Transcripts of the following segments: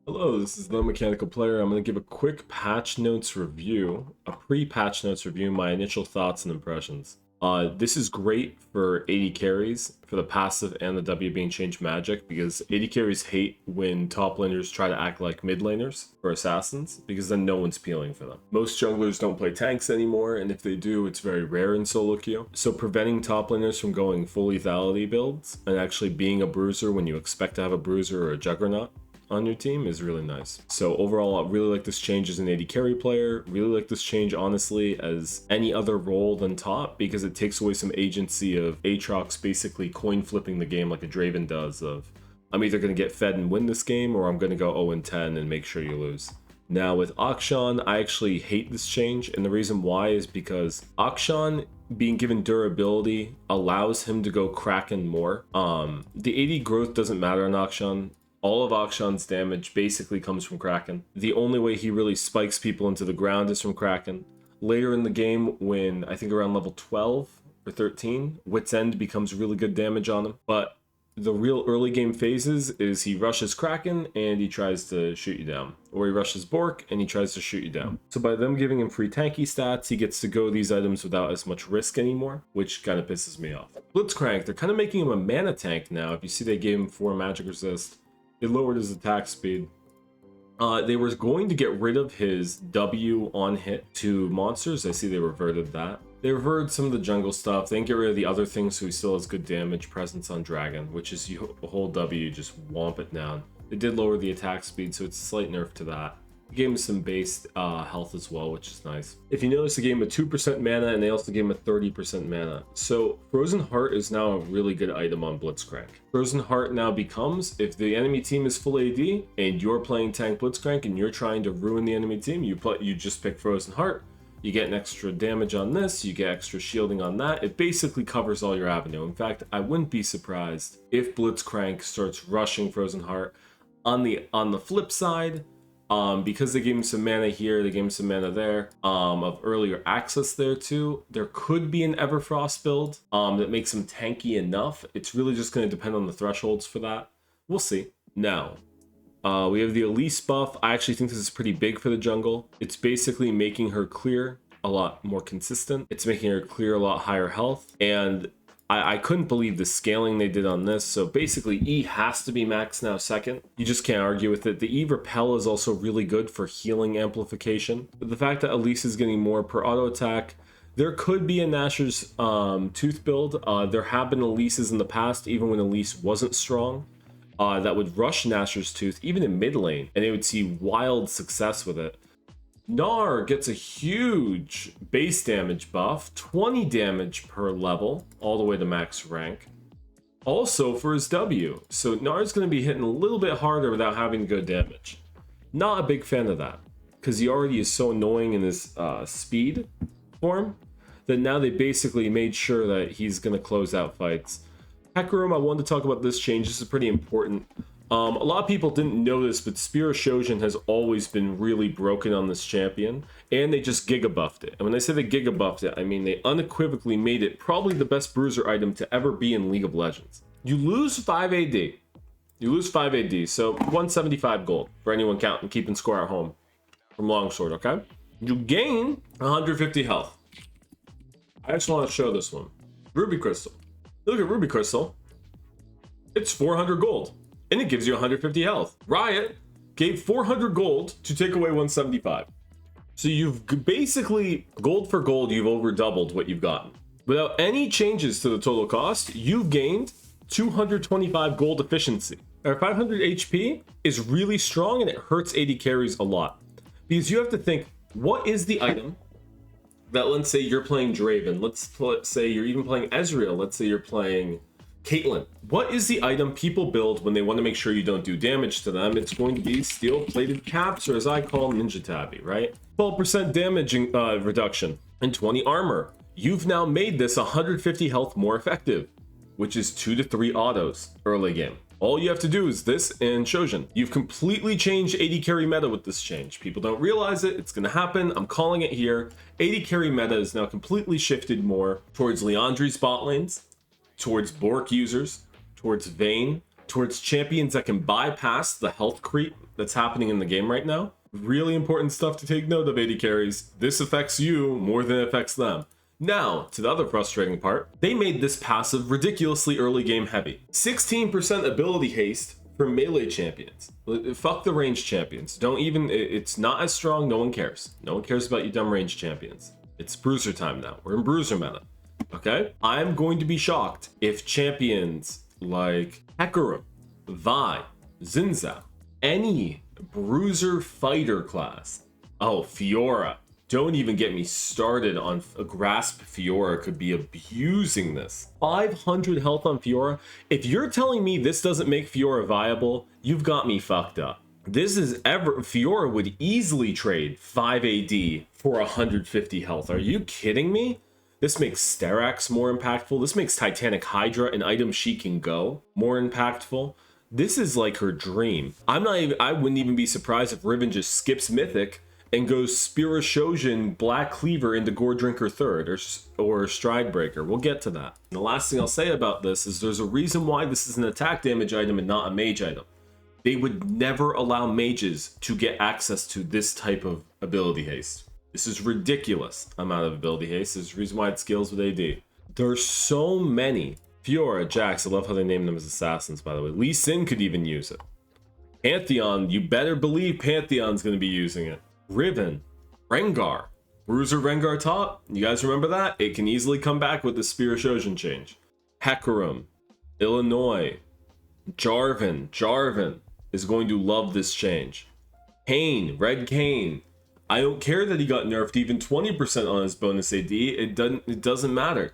Hello, this is TheMechanicalPlayer. I'm going to give a quick patch notes review, a pre-patch notes review, my initial thoughts and impressions. This is great for AD carries, for the passive and the W being changed magic, because AD carries hate when top laners try to act like mid laners or assassins, because then no one's peeling for them. Most junglers don't play tanks anymore, and if they do, it's very rare in solo queue. So preventing top laners from going full lethality builds and actually being a bruiser when you expect to have a bruiser or a juggernaut on your team is really nice. So overall, I really like this change as an AD carry player. Really like this change, honestly, as any other role than top, because it takes away some agency of Aatrox basically coin flipping the game like a Draven does of, I'm either going to get fed and win this game, or I'm going to go 0-10 and make sure you lose. Now with Akshan, I actually hate this change, and the reason why is because Akshan being given durability allows him to go Kraken more. The AD growth doesn't matter on Akshan. All of Akshan's damage basically comes from Kraken. The only way he really spikes people into the ground is from Kraken. Later in the game, when I think around level 12 or 13, Wit's End becomes really good damage on him. But the real early game phases is he rushes Kraken and he tries to shoot you down. Or he rushes Bork and he tries to shoot you down. So by them giving him free tanky stats, he gets to go these items without as much risk anymore, which kind of pisses me off. Blitzcrank, they're kind of making him a mana tank now. If you see, they gave him 4 magic resist. It lowered his attack speed. They were going to get rid of his W on hit to monsters. I see they reverted that. They reverted some of the jungle stuff. They didn't get rid of the other things, so he still has good damage presence on Dragon, which is you hold W, just womp it down. They did lower the attack speed, so it's a slight nerf to that. They gave him some base health as well, which is nice. If you notice, they gave him a 2% mana, and they also gave him a 30% mana. So Frozen Heart is now a really good item on Blitzcrank. Frozen Heart now becomes, if the enemy team is full AD, and you're playing tank Blitzcrank, and you're trying to ruin the enemy team, you just pick Frozen Heart. You get an extra damage on this, you get extra shielding on that. It basically covers all your avenue. In fact, I wouldn't be surprised if Blitzcrank starts rushing Frozen Heart. On the flip side, because they gave him some mana here, they gave him some mana there, of earlier access there too. There could be an Everfrost build that makes him tanky enough. It's really just going to depend on the thresholds for that. We'll see. Now, we have the Elise buff. I actually think this is pretty big for the jungle. It's basically making her clear a lot more consistent. It's making her clear a lot higher health, and I couldn't believe the scaling they did on this. So basically E has to be max now second. You just can't argue with it. The E Repel is also really good for healing amplification. But the fact that Elise is getting more per auto attack, there could be a Nashor's Tooth build. There have been Elises in the past, even when Elise wasn't strong, that would rush Nashor's Tooth, even in mid lane, and they would see wild success with it. Gnar gets a huge base damage buff, 20 damage per level, all the way to max rank. Also for his W, so Gnar's going to be hitting a little bit harder without having to go damage. Not a big fan of that, because he already is so annoying in his speed form, that now they basically made sure that he's going to close out fights. HECARIM, I wanted to talk about this change. This is pretty important. A lot of people didn't know this, but Spear of Shojin has always been really broken on this champion, and they just giga buffed it. And when I say they giga buffed it, I mean they unequivocally made it probably the best bruiser item to ever be in League of Legends. You lose 5 AD. You lose 5 AD, so 175 gold for anyone counting, keeping score at home from Longsword, okay? You gain 150 health. I just want to show this one. Ruby Crystal. Look at Ruby Crystal. It's 400 gold. And it gives you 150 health. Riot gave 400 gold to take away 175. So you've basically, gold for gold, you've over doubled what you've gotten. Without any changes to the total cost, you've gained 225 gold efficiency. Our 500 HP is really strong, and it hurts AD carries a lot. Because you have to think, what is the item that, let's say you're playing Draven, let's say you're even playing Ezreal, let's say you're playing Caitlyn. What is the item people build when they want to make sure you don't do damage to them? It's going to be steel-plated caps, or as I call them, Ninja Tabby, right? 12% damage reduction and 20 armor. You've now made this 150 health more effective, which is 2 to 3 autos early game. All you have to do is this and Shojin. You've completely changed AD carry meta with this change. People don't realize it. It's going to happen. I'm calling it here. AD carry meta is now completely shifted more towards Liandry's bot lanes, towards Bork users, towards Vayne, towards champions that can bypass the health creep that's happening in the game right now. Really important stuff to take note of, AD carries. This affects you more than it affects them. Now, to the other frustrating part, they made this passive ridiculously early game heavy. 16% ability haste for melee champions. Fuck the range champions. Don't even, it's not as strong, no one cares. No one cares about you dumb range champions. It's bruiser time now. We're in bruiser meta. Okay? I'm going to be shocked if champions like HECARIM, Vi, Xin Zhao, any bruiser fighter class. Oh, Fiora. Don't even get me started on a Grasp. Fiora could be abusing this. 500 health on Fiora. If you're telling me this doesn't make Fiora viable, you've got me fucked up. This is Fiora would easily trade 5 AD for 150 health. Are you kidding me? This makes Steraks more impactful. This makes Titanic Hydra, an item she can go, more impactful. This is like her dream. I wouldn't even be surprised if Riven just skips Mythic and goes Spear of Shojin, Black Cleaver into Gore Drinker 3rd or Stride Breaker. We'll get to that. And the last thing I'll say about this is there's a reason why this is an attack damage item and not a mage item. They would never allow mages to get access to this type of ability haste. This is ridiculous amount of ability haste. There's a reason why it scales with AD. There's so many. Fiora, Jax, I love how they name them as assassins, by the way. Lee Sin could even use it. Pantheon, you better believe Pantheon's going to be using it. Riven, Rengar, Bruiser Rengar top. You guys remember that? It can easily come back with the Spear of Shojin change. HECARIM, Illinois, Jarvan is going to love this change. Kane, Red Kane. I don't care that he got nerfed even 20% on his bonus AD. It doesn't matter.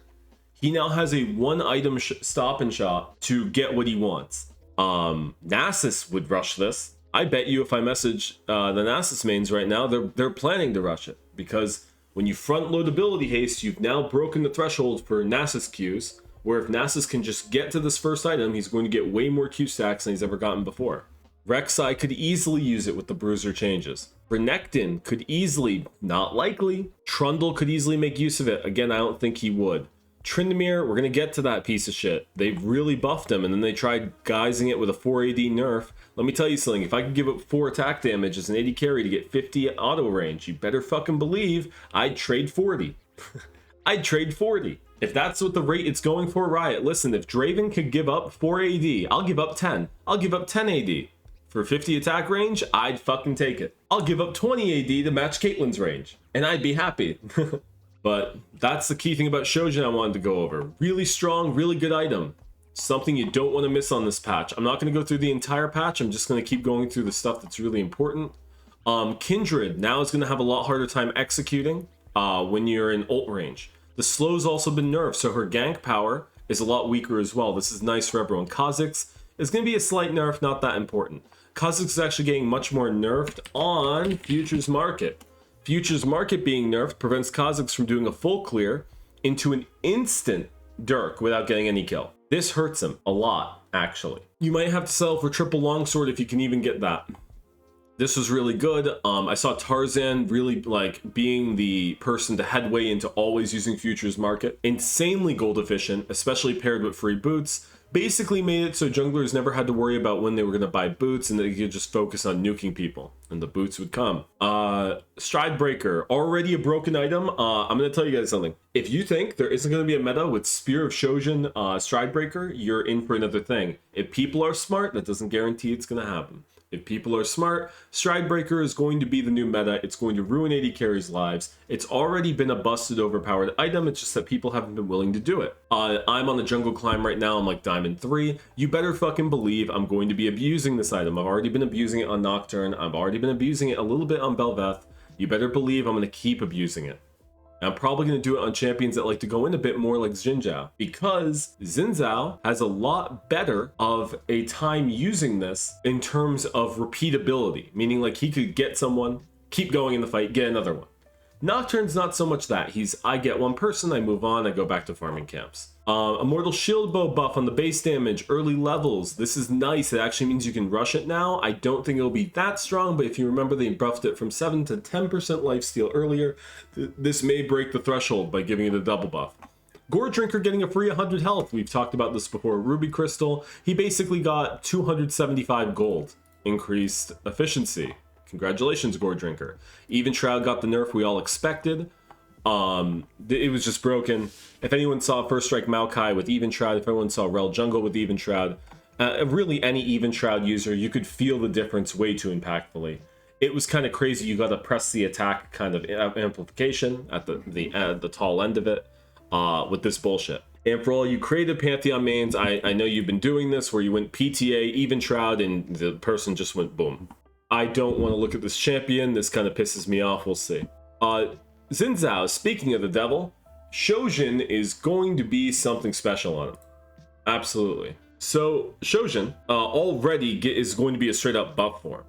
He now has a one item stop and shot to get what he wants. Nasus would rush this. I bet you if I message the Nasus mains right now, they're planning to rush it. Because when you front load ability haste, you've now broken the threshold for Nasus Qs, where if Nasus can just get to this first item, he's going to get way more Q stacks than he's ever gotten before. Rek'Sai could easily use it with the bruiser changes. Renekton could easily, not likely. Trundle could easily make use of it. Again, I don't think he would. TRYNDAMERE, we're going to get to that piece of shit. They've really buffed him, and then they tried guising it with a 4 AD nerf. Let me tell you something. If I could give up 4 attack damage as an AD carry to get 50 auto range, you better fucking believe I'd trade 40. I'd trade 40. If that's what the rate it's going for, Riot, listen, if Draven could give up 4 AD, I'll give up 10. I'll give up 10 AD. For 50 attack range, I'd fucking take it. I'll give up 20 AD to match Caitlyn's range, and I'd be happy. But that's the key thing about Shojin I wanted to go over. Really strong, really good item. Something you don't want to miss on this patch. I'm not going to go through the entire patch. I'm just going to keep going through the stuff that's really important. Kindred now is going to have a lot harder time executing when you're in ult range. The slow's also been nerfed, so her gank power is a lot weaker as well. This is nice for everyone. Kha'Zix is going to be a slight nerf, not that important. Kha'Zix is actually getting much more nerfed on Futures Market. Futures Market being nerfed prevents Kha'Zix from doing a full clear into an instant Dirk without getting any kill. This hurts him a lot, actually. You might have to settle for triple longsword if you can even get that. This was really good. I saw Tarzan really like being the person to headway into always using Futures Market. Insanely gold efficient, especially paired with free boots. Basically made it so junglers never had to worry about when they were going to buy boots and they could just focus on nuking people and the boots would come. Stride Breaker, already a broken item. I'm going to tell you guys something. If you think there isn't going to be a meta with Spear of Shojin Stride Breaker, you're in for another thing. If people are smart, that doesn't guarantee it's going to happen. If people are smart, Stride Breaker is going to be the new meta. It's going to ruin AD carries' lives. It's already been a busted, overpowered item. It's just that people haven't been willing to do it. I'm on the jungle climb right now. I'm like Diamond 3. You better fucking believe I'm going to be abusing this item. I've already been abusing it on Nocturne. I've already been abusing it a little bit on Bel'Veth. You better believe I'm going to keep abusing it. I'm probably going to do it on champions that like to go in a bit more like Xin Zhao, because Xin Zhao has a lot better of a time using this in terms of repeatability, meaning like he could get someone, keep going in the fight, get another one. Nocturne's not so much that. I get one person, I move on, I go back to farming camps. Immortal Shield Bow buff on the base damage, early levels. This is nice. It actually means you can rush it now. I don't think it'll be that strong, but if you remember, they buffed it from 7 to 10% lifesteal earlier. This may break the threshold by giving it a double buff. Gore Drinker getting a free 100 health. We've talked about this before. Ruby Crystal, he basically got 275 gold increased efficiency. Congratulations, Gore Drinker. Even Shroud got the nerf we all expected. It was just broken. If anyone saw First Strike Maokai with Even Shroud, if anyone saw Rel Jungle with Even Shroud, really any Even Shroud user, you could feel the difference way too impactfully. It was kind of crazy. You got to press the attack kind of amplification at the tall end of it with this bullshit. And for all you creative Pantheon mains, I know you've been doing this where you went PTA, Even Shroud, and the person just went boom. I don't want to look at this champion. This kind of pisses me off. We'll see. Xin Zhao, speaking of the devil, Shojin is going to be something special on him. Absolutely. So Shojin already is going to be a straight up buff for him.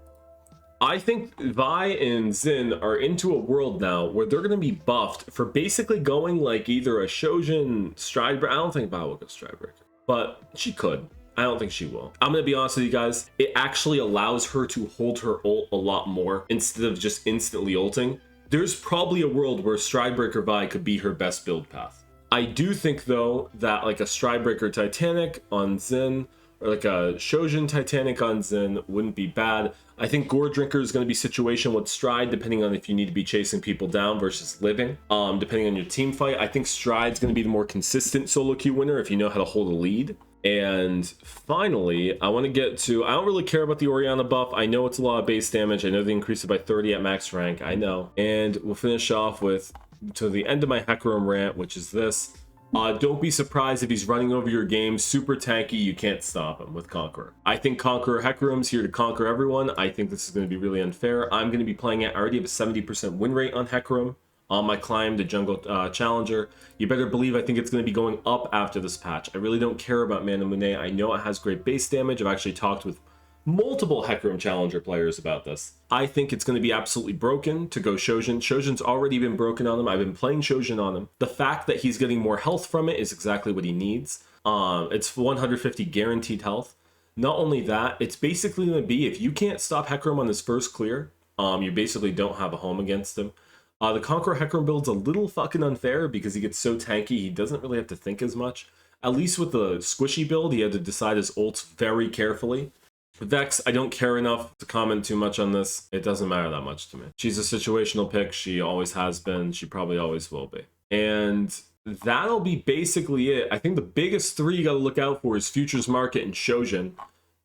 I think Vi and Xin are into a world now where they're going to be buffed for basically going like either a Shojin Stridebreaker. I don't think Vi will go Stridebreaker, but she could. I don't think she will. I'm going to be honest with you guys. It actually allows her to hold her ult a lot more instead of just instantly ulting. There's probably a world where Stridebreaker Vi could be her best build path. I do think, though, that like a Stridebreaker Titanic on Xin or like a Shojin Titanic on Xin wouldn't be bad. I think Gore Drinker is going to be situation with Stride, depending on if you need to be chasing people down versus living, depending on your team fight. I think Stride's going to be the more consistent solo queue winner if you know how to hold a lead. And finally, I want to get to, I don't really care about the Orianna buff. I know it's a lot of base damage. I know they increased it by 30 at max rank. I know. And we'll finish off with, to the end of my HECARIM rant, which is this. Don't be surprised if he's running over your game. Super tanky, you can't stop him with Conqueror. I think Conqueror HECARIM's here to conquer everyone. I think this is going to be really unfair. I'm going to be playing it. I already have a 70% win rate on HECARIM on my climb to Jungle Challenger. You better believe I think it's going to be going up after this patch. I really don't care about Mana Monet. I know it has great base damage. I've actually talked with multiple HECARIM Challenger players about this. I think it's going to be absolutely broken to go Shojin. Shojin's already been broken on him. I've been playing Shojin on him. The fact that he's getting more health from it is exactly what he needs. It's 150 guaranteed health. Not only that, it's basically going to be, if you can't stop HECARIM on this first clear, you basically don't have a home against him. The Conqueror HECARIM build's a little fucking unfair because he gets so tanky, he doesn't really have to think as much. At least with the squishy build, he had to decide his ults very carefully. Vex, I don't care enough to comment too much on this. It doesn't matter that much to me. She's a situational pick. She always has been. She probably always will be. And that'll be basically it. I think the biggest three you got to look out for is Futures Market and Shojin,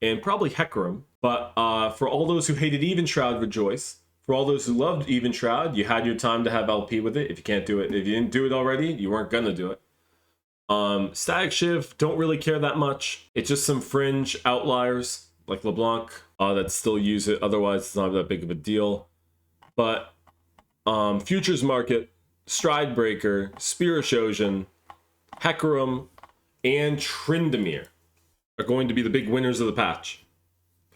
and probably HECARIM. But for all those who hated Even Shroud, rejoice. For all those who loved Even Shroud, you had your time to have LP with it. If you can't do it, if you didn't do it already, you weren't gonna do it. Static Shiv, don't really care that much. It's just some fringe outliers like LeBlanc that still use it. Otherwise, it's not that big of a deal. But Futures Market, Stridebreaker, Spear of Shojin, HECARIM, and TRYNDAMERE are going to be the big winners of the patch.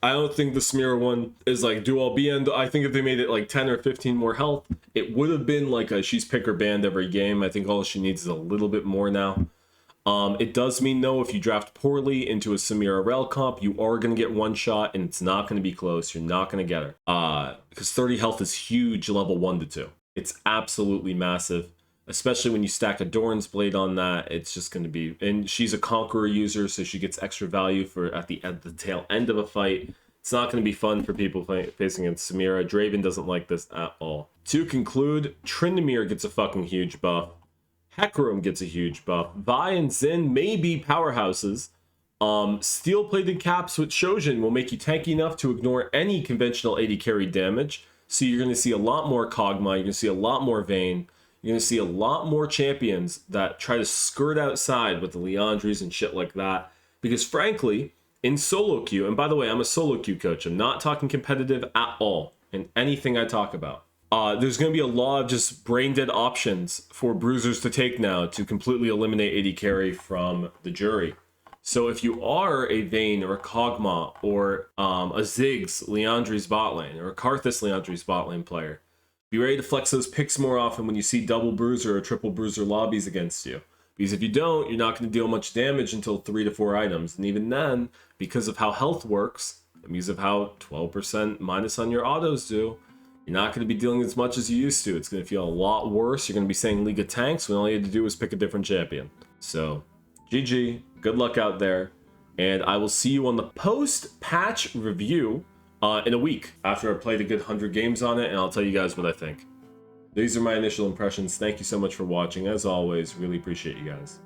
I don't think the Smear one is like do all BN. I think if they made it like 10 or 15 more health, it would have been like a she's pick or banned every game. I think all she needs is a little bit more now. It does mean, though, if you draft poorly into a Samira Rel comp, you are going to get one shot, and it's not going to be close. You're not going to get her. Because 30 health is huge level 1 to 2. It's absolutely massive, especially when you stack a Doran's Blade on that. It's just going to be... And she's a Conqueror user, so she gets extra value for at the tail end of a fight. It's not going to be fun for people facing against Samira. Draven doesn't like this at all. To conclude, TRYNDAMERE gets a fucking huge buff. HECARIM gets a huge buff. Vi and Xin may be powerhouses. Steel-plated caps with Shojin will make you tanky enough to ignore any conventional 80 carry damage. So you're going to see a lot more Kog'Maw. You're going to see a lot more Vayne. You're going to see a lot more champions that try to skirt outside with the Leandries and shit like that. Because frankly, in solo queue, and by the way, I'm a solo queue coach. I'm not talking competitive at all in anything I talk about. There's going to be a lot of just brain-dead options for bruisers to take now to completely eliminate 80 carry from the jury. So if you are a Vayne or a Kog'Maw or a Ziggs Leandry's bot lane or a Karthus Leandry's bot lane player, be ready to flex those picks more often when you see double bruiser or triple bruiser lobbies against you. Because if you don't, you're not going to deal much damage until 3 to 4 items. And even then, because of how health works, and because of how 12% minus on your autos do, you're not going to be dealing as much as you used to. It's going to feel a lot worse. You're going to be saying League of Tanks when all you had to do was pick a different champion. So, GG. Good luck out there. And I will see you on the post-patch review in a week after I played a good 100 games on it, and I'll tell you guys what I think. These are my initial impressions. Thank you so much for watching. As always, really appreciate you guys.